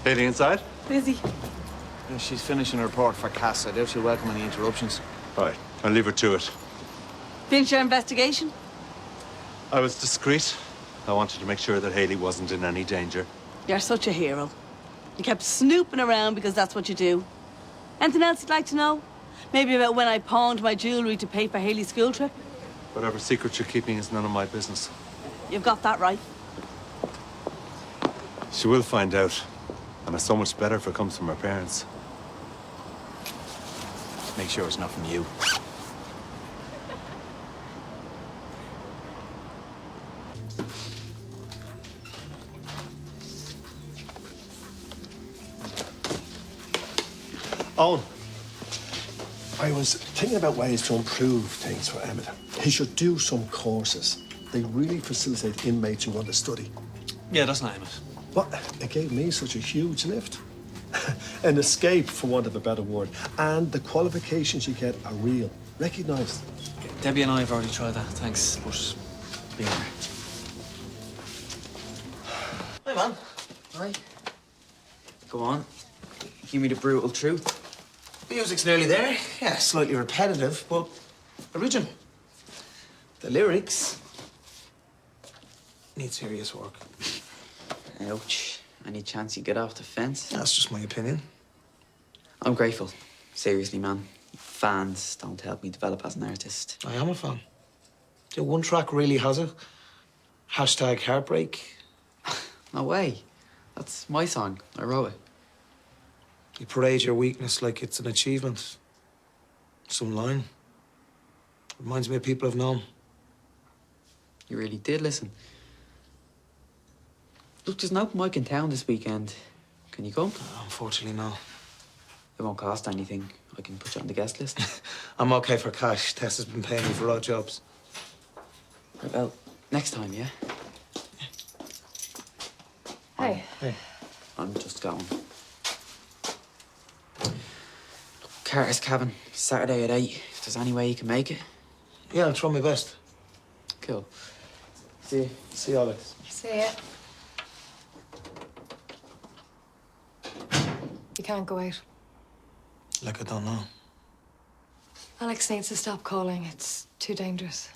Haley inside? Busy. Yeah, she's finishing a report for Cass. I doubt she'll welcome any interruptions. Right, I'll leave her to it. Finished your investigation? I was discreet. I wanted to make sure that Haley wasn't in any danger. You're such a hero. You kept snooping around because that's what you do. Anything else you'd like to know? Maybe about when I pawned my jewellery to pay for Haley's school trip? Whatever secret you're keeping is none of my business. You've got that right. She will find out. And it's so much better if it comes from her parents. Make sure it's not from you. Owen, I was thinking about ways to improve things for Emmett. He should do some courses. They really facilitate inmates who want to study. Yeah, that's not Emmett. But it gave me such a huge lift. An escape, for want of a better word. And the qualifications you get are real, recognised. Debbie and I have already tried that, thanks, but be all right. Hi, man. Hi. Go on. Give me the brutal truth. Music's nearly there. Yeah, slightly repetitive, but original. The lyrics need serious work. Ouch. Any chance you get off the fence? That's just my opinion. I'm grateful. Seriously, man. Fans don't help me develop as an artist. I am a fan. The one track really has it. Hashtag heartbreak. No way. That's my song. I wrote it. You parade your weakness like it's an achievement. Some line. Reminds me of people I've known. You really did listen. Look, there's an open mic in town this weekend. Can you come? Unfortunately, no. It won't cost anything. I can put you on the guest list. I'm okay for cash. Tessa's been paying me for odd jobs. Right, well, next time, yeah? Hey. Hey. I'm just going. Look, Carter's cabin, Saturday at 8. If there's any way you can make it. Yeah, I'll try my best. Cool. See you. See you, Alex. See ya. You can't go out. Like I don't know. Alex needs to stop calling. It's too dangerous.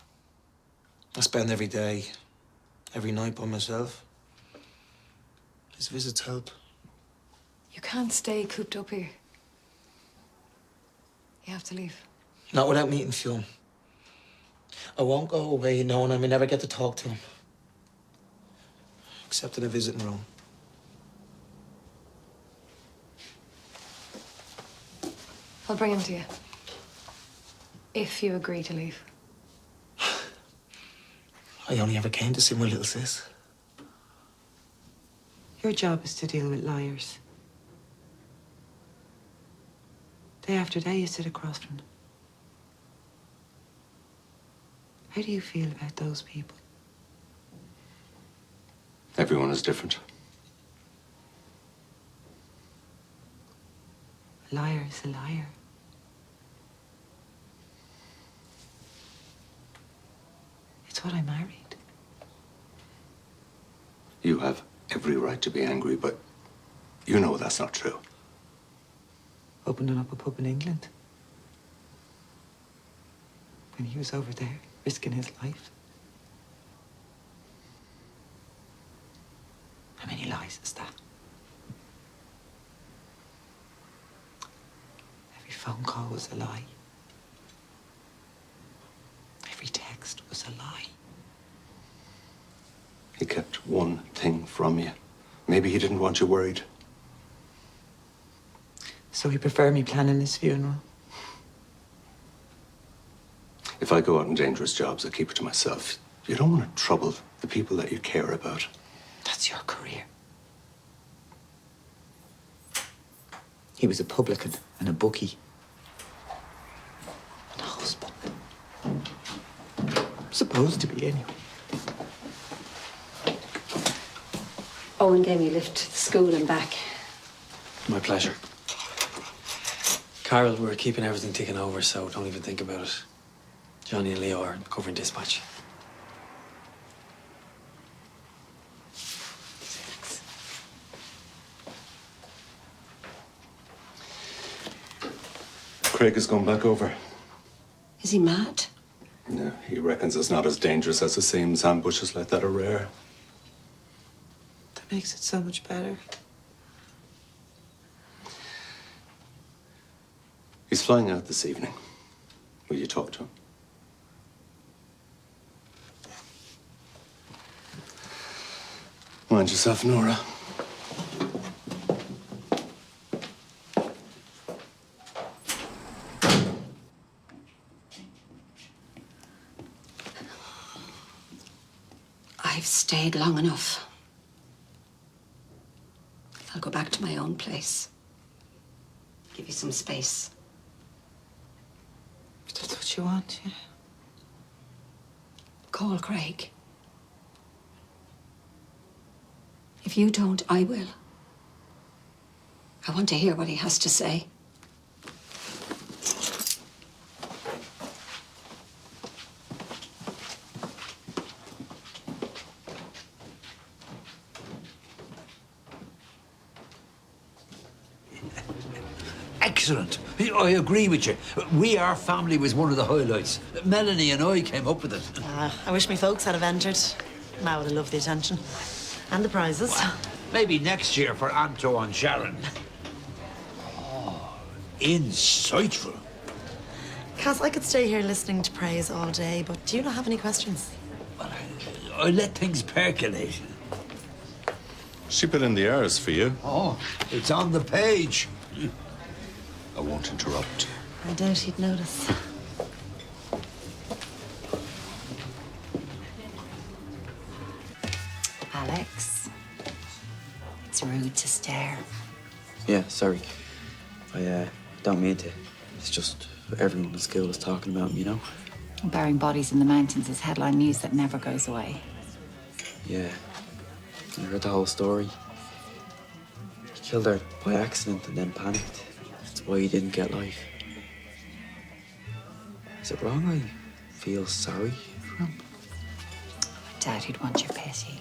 I spend every day, every night by myself. His visits help. You can't stay cooped up here. You have to leave. Not without meeting Fionn. I won't go away knowing I may never get to talk to him. Except in a visiting room. I'll bring him to you. If you agree to leave. I only ever came to see my little sis. Your job is to deal with liars. Day after day, you sit across from them. How do you feel about those people? Everyone is different. A liar is a liar. It's what I married. You have every right to be angry, but you know that's not true. Opening up a pub in England. When he was over there, risking his life. How many lies is that? Every phone call was a lie. Every text was a lie. He kept one thing from you. Maybe he didn't want you worried. So he preferred me planning his funeral. If I go out on dangerous jobs, I keep it to myself. You don't want to trouble the people that you care about. That's your career. He was a publican and a bookie. And a husband. Supposed to be, anyway. Owen gave me a lift to the school and back. My pleasure. Carol, we're keeping everything ticking over, so don't even think about it. Johnny and Leo are covering dispatch. Craig has gone back over. Is he mad? No, he reckons it's not as dangerous as it seems. Ambushes like that are rare. That makes it so much better. He's flying out this evening. Will you talk to him? Mind yourself, Nora. I've stayed long enough. I'll go back to my own place. Give you some space. If that's what you want, yeah. Call Craig. If you don't, I will. I want to hear what he has to say. Excellent. I agree with you. We Are Family was one of the highlights. Melanie and I came up with it. I wish my folks had have entered. I would have loved the attention. And the prizes. Well, maybe next year for Anto and Sharon. Oh, insightful. Cass, I could stay here listening to praise all day, but do you not have any questions? I let things percolate. She put in the hours for you. Oh, it's on the page. I won't interrupt. I doubt he'd notice. Alex, it's rude to stare. Yeah, sorry. I don't mean to. It's just everyone in school is talking about me, you know? Burying bodies in the mountains is headline news that never goes away. Yeah. I heard the whole story. He killed her by accident and then panicked. That's why he didn't get life. Is it wrong I feel sorry for him? I doubt he'd want your pity.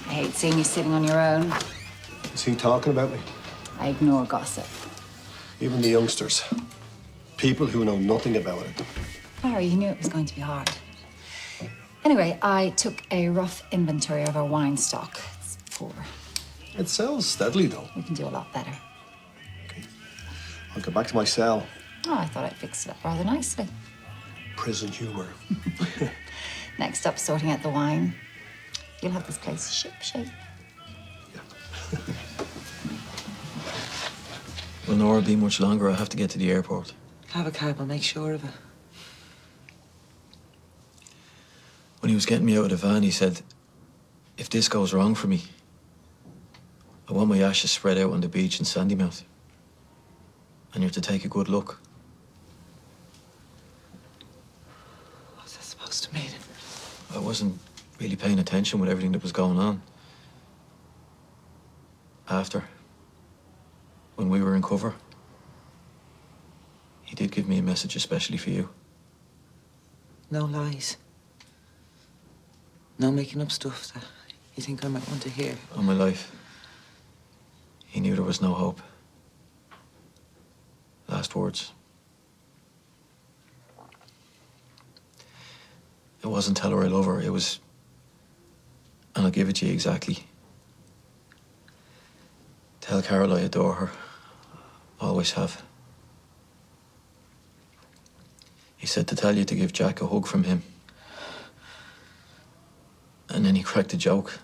I hate seeing you sitting on your own. Is he talking about me? I ignore gossip. Even the youngsters. People who know nothing about it. Barry, you knew it was going to be hard. Anyway, I took a rough inventory of our wine stock. It's poor. It sells steadily, though. We can do a lot better. I'll go back to my cell. Oh, I thought I'd fixed it up rather nicely. Prison humor. Next up, sorting out the wine. You'll have this place ship-shape. Will Nora be much longer? I have to get to the airport. Have a cab, I'll make sure of it. When he was getting me out of the van, he said, if this goes wrong for me, I want my ashes spread out on the beach in Sandymount. And you're to take a good look. What's that supposed to mean? I wasn't really paying attention with everything that was going on. After, when we were in cover, he did give me a message especially for you. No lies. No making up stuff that you think I might want to hear. All my life, he knew there was no hope. Last words. It wasn't tell her I love her, it was, and I'll give it to you exactly. Tell Carol I adore her. Always have. He said to tell you to give Jack a hug from him. And then he cracked a joke.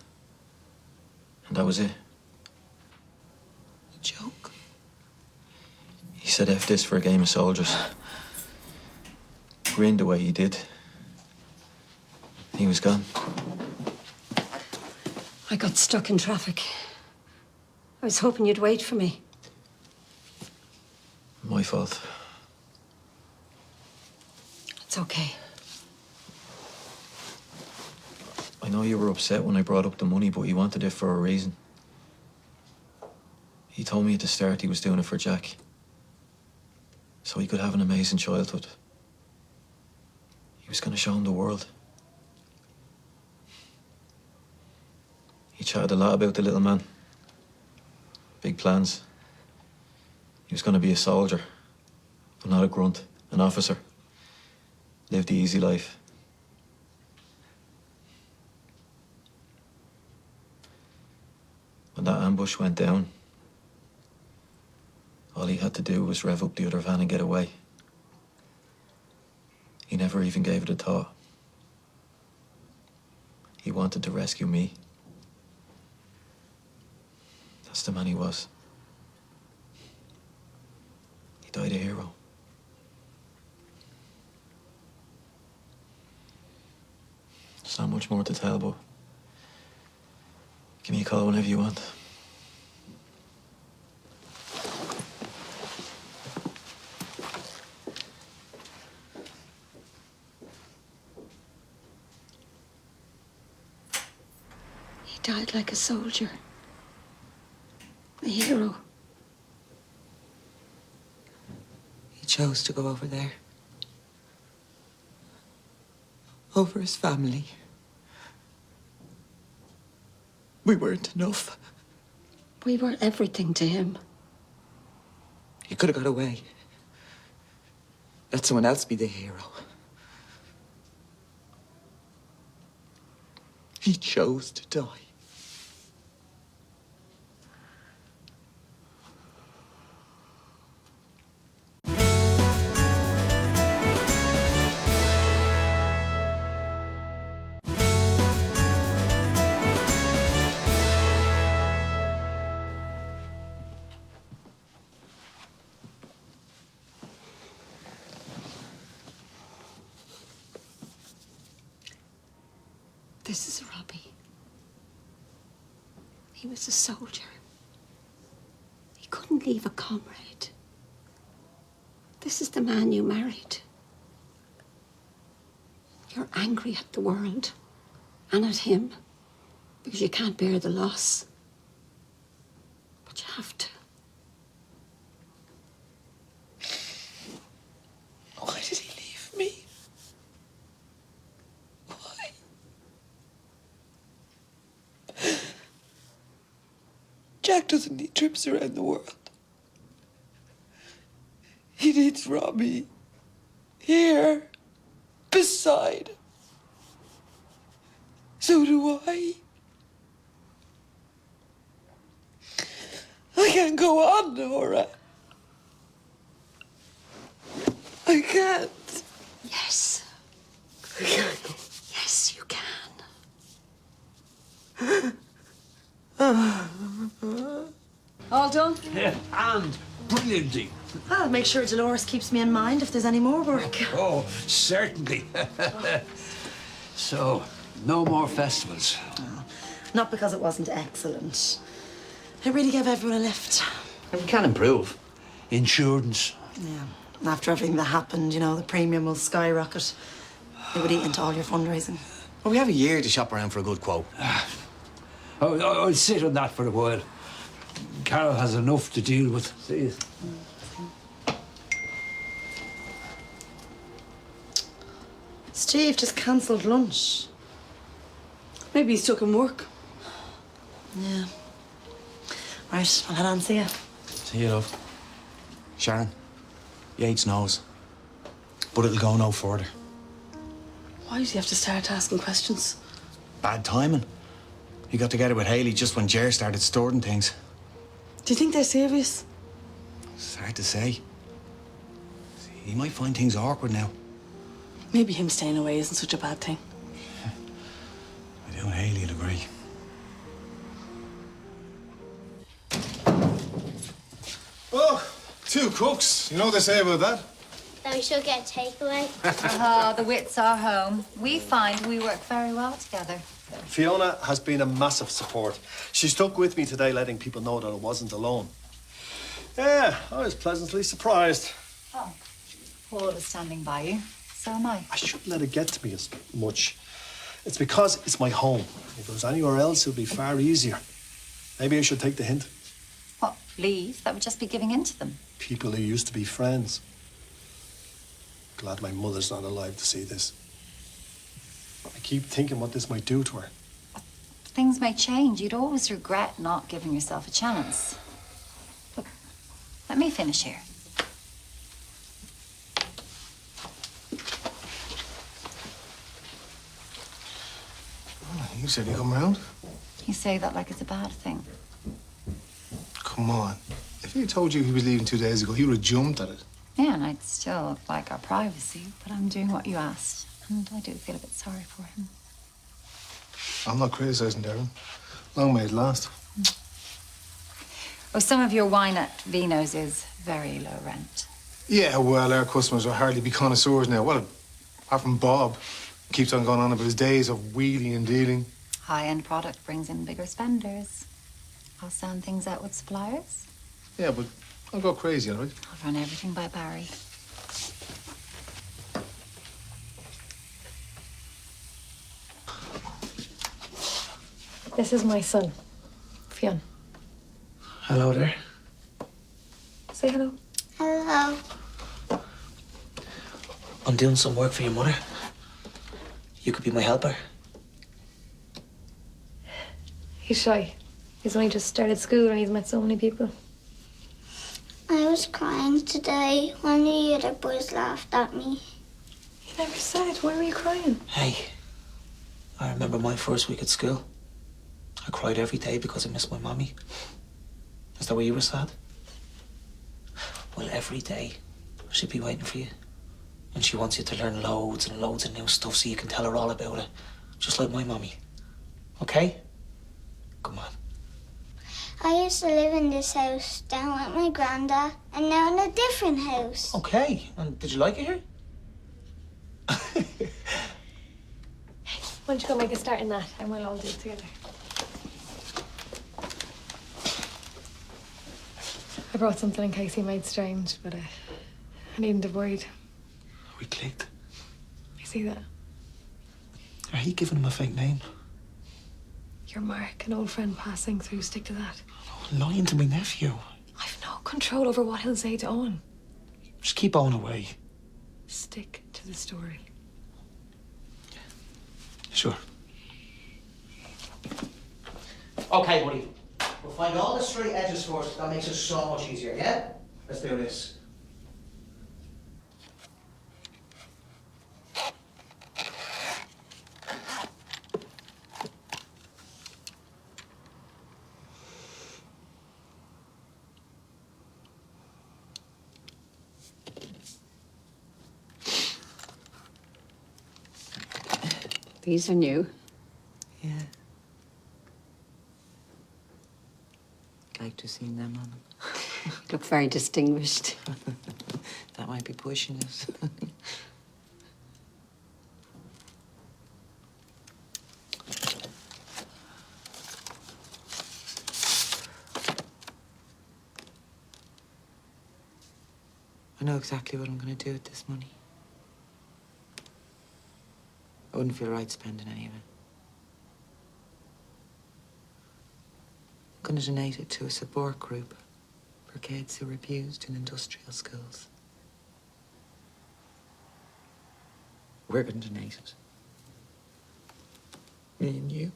And that was it. A joke? He said F this for a game of soldiers. Grinned the way he did. He was gone. I got stuck in traffic. I was hoping you'd wait for me. My fault. It's okay. I know you were upset when I brought up the money, but he wanted it for a reason. He told me at the start he was doing it for Jack. So he could have an amazing childhood. He was going to show him the world. He chatted a lot about the little man. Big plans. He was going to be a soldier, but not a grunt, an officer. Live the easy life. When that ambush went down, all he had to do was rev up the other van and get away. He never even gave it a thought. He wanted to rescue me. That's the man he was. He died a hero. There's not much more to tell, but give me a call whenever you want. He died like a soldier. A hero. He chose to go over there. Over his family. We weren't enough. We were everything to him. He could have got away. Let someone else be the hero. He chose to die. This is Robbie. He was a soldier. He couldn't leave a comrade. This is the man you married. You're angry at the world and at him because you can't bear the loss. But you have to. Why did he leave me? Why? Jack doesn't need trips around the world. He needs Robbie. Here. Beside. So do I. I can't go on, Nora. I can't. Yes. I can't go. Yes, you can. All done? Yeah, and brilliantly. I'll make sure Dolores keeps me in mind if there's any more work. Oh, certainly. So, no more festivals. Not because it wasn't excellent. It really gave everyone a lift. We can improve. Insurance. Yeah. After everything that happened, you know, the premium will skyrocket. It would eat into all your fundraising. Well, we have a year to shop around for a good quote. I'll sit on that for a while. Carol has enough to deal with. See you. Steve just cancelled lunch. Maybe he's stuck in work. Yeah. Right, I'll head on, see ya. See you, love. Sharon, Yates knows. But it'll go no further. Why did you have to start asking questions? Bad timing. He got together with Haley just when Jer started storing things. Do you think they're serious? It's hard to say. He might find things awkward now. Maybe him staying away isn't such a bad thing. I do, and Haley'll agree. Oh, 2 cooks. You know what they say about that? Then we should get a takeaway. Ah, the wits are home. We find we work very well together. Fiona has been a massive support. She stuck with me today, letting people know that I wasn't alone. Yeah, I was pleasantly surprised. Oh, Paul is standing by you. So am I. I shouldn't let it get to me as much. It's because it's my home. If it was anywhere else, it would be far easier. Maybe I should take the hint. What, leave? That would just be giving in to them. People who used to be friends. Glad my mother's not alive to see this. I keep thinking what this might do to her. Things may change. You'd always regret not giving yourself a chance. Look, let me finish here. You said he'd come round? You say that like it's a bad thing. Come on. If he told you he was leaving 2 days ago, you would have jumped at it. Yeah, and I'd still like our privacy, but I'm doing what you asked, and I do feel a bit sorry for him. I'm not criticising Darren. Long may it last. Oh, some of your wine at Vino's is very low rent. Yeah, well, our customers will hardly be connoisseurs now. Well, apart from Bob. He keeps on going on about his days of wheeling and dealing. High-end product brings in bigger spenders. I'll sound things out with suppliers. Yeah, but I'll go crazy, all right? I'll run everything by Barry. This is my son, Fionn. Hello there. Say hello. Hello. I'm doing some work for your mother. You could be my helper. He's shy. He's only just started school and he's met so many people. I was crying today when the other boys laughed at me. He never said. Why were you crying? Hey, I remember my first week at school. I cried every day because I missed my mommy. Is that why you were sad? Well, every day she'd be waiting for you. And she wants you to learn loads and loads of new stuff so you can tell her all about it. Just like my mommy. Okay? Come on. I used to live in this house down with my granddad, and now in a different house. Okay. And did you like it here? Why don't you go make a start in that and we'll all do it together. I brought something in case he made strange, but I needn't avoid. We clicked. You see that? Are you giving him a fake name? Your Mark, an old friend passing through. Stick to that. Lying to my nephew. I've no control over what he'll say to Owen. Just keep on away. Stick to the story. Sure. Okay, buddy. We'll find all the straight edges first. That makes it so much easier, yeah? Let's do this. These are new. Yeah. Like to see them on them. Look very distinguished. That might be pushing it. I know exactly what I'm going to do with this money. I wouldn't feel right spending any of it. I'm going to donate it to a support group for kids who are abused in industrial schools. We're going to donate it. Me and you.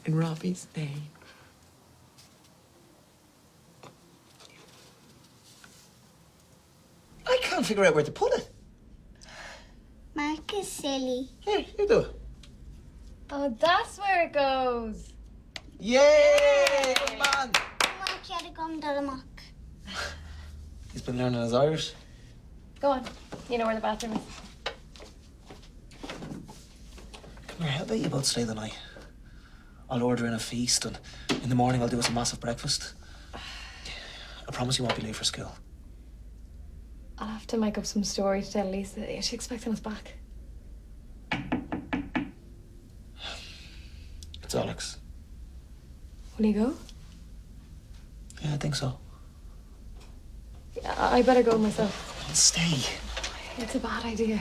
In Robbie's name. I can't figure out where to put it. Mark is silly. Here, you do it. Oh, that's where it goes. Yay! Good man. Mark, you had to come to the mock. He's been learning his Irish. Go on. You know where the bathroom is. Come here, how about you both stay the night? I'll order in a feast, and in the morning I'll do us a massive breakfast. I promise you won't be late for school. I'll have to make up some story to tell Lisa. She's expecting us back. It's Alex. Will you go? Yeah, I think so. I better go myself. Come on, stay. It's a bad idea.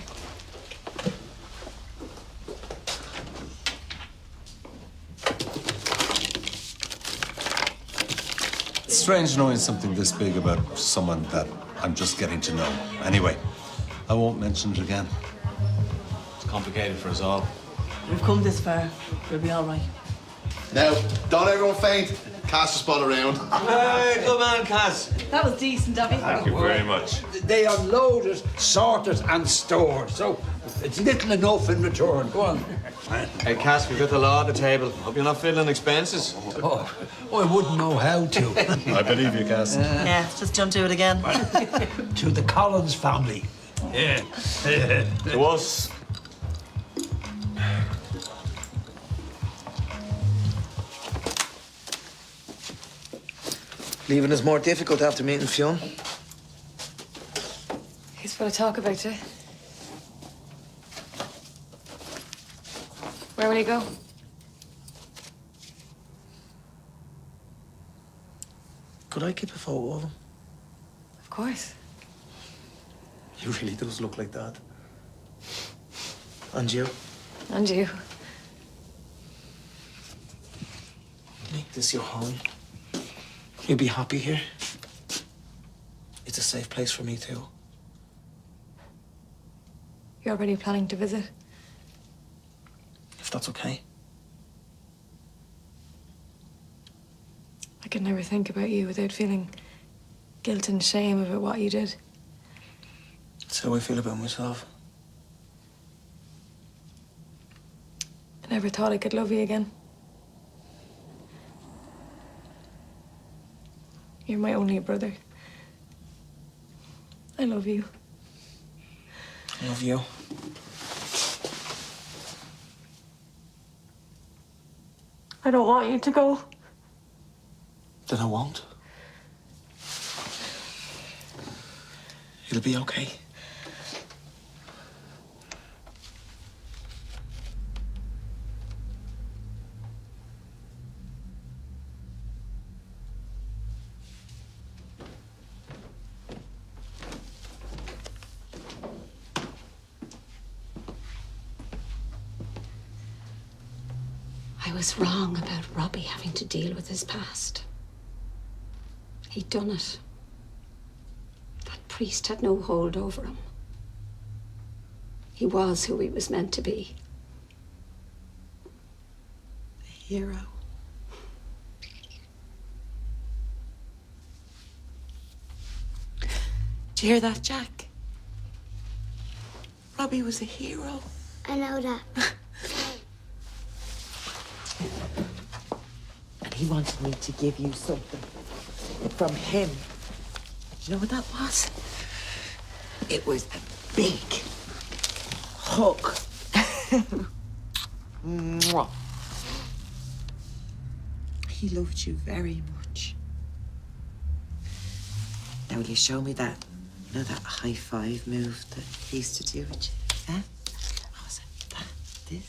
It's strange knowing something this big about someone that I'm just getting to know. Anyway, I won't mention it again. It's complicated for us all. We've come this far. We'll be all right. Now, don't everyone faint. Cast a spot around. Hey, good man, Kaz. That was decent, Davy. Thank you very much. They are loaded, sorted, and stored, so it's little enough in return. Go on. Hey, Cass, we've got the law at the table. Hope you're not fiddling expenses. Oh, I wouldn't know how to. I believe you, Cass. Yeah, just jump to it again. To the Collins family. Yeah. To us. Leaving is more difficult after meeting Fionn. He's full of talk about you. Where will he go? Could I keep a photo of him? Of course. He really does look like Dad. And you? And you. Make this your home. You'll be happy here. It's a safe place for me, too. You're already planning to visit? If that's okay. I could never think about you without feeling guilt and shame about what you did. That's how I feel about myself. I never thought I could love you again. You're my only brother. I love you. I love you. I don't want you to go. Then I won't. It'll be okay. I was wrong about Robbie having to deal with his past. He'd done it. That priest had no hold over him. He was who he was meant to be. A hero. Did you hear that, Jack? Robbie was a hero. I know that. And he wanted me to give you something from him. Do you know what that was? It was a big hug. Mwah. He loved you very much. Now, will you show me that, you know, that high five move that he used to do with you? Huh? What was it? That? This?